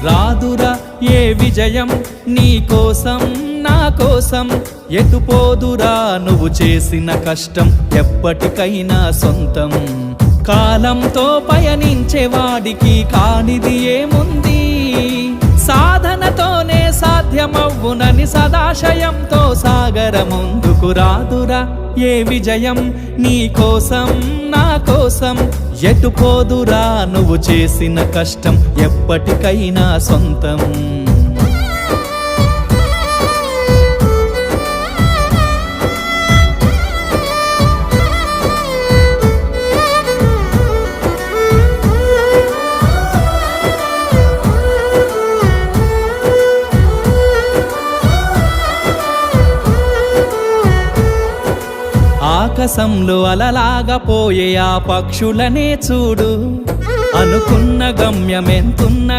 రాదురా ఏ విజయం నీ కోసం నా కోసం, ఎటుపోదురా నువ్వు చేసిన కష్టం ఎప్పటికైనా సొంతం. కాలంతో పయనించే వాడికి కానిది ఏముంది, సాధనతోనే సాధ్యమవ్వునని సదాశయంతో సాగర ముందుకు. రాదురా ఏ విజయం నీ కోసం నా కోసం, ఎటుపోదురా నువ్వు చేసిన కష్టం ఎప్పటికైనా సొంతం. ఆకాశంలో అలలాగా పోయే ఆ పక్షులనే చూడు, అనుకున్న గమ్యమెంతున్న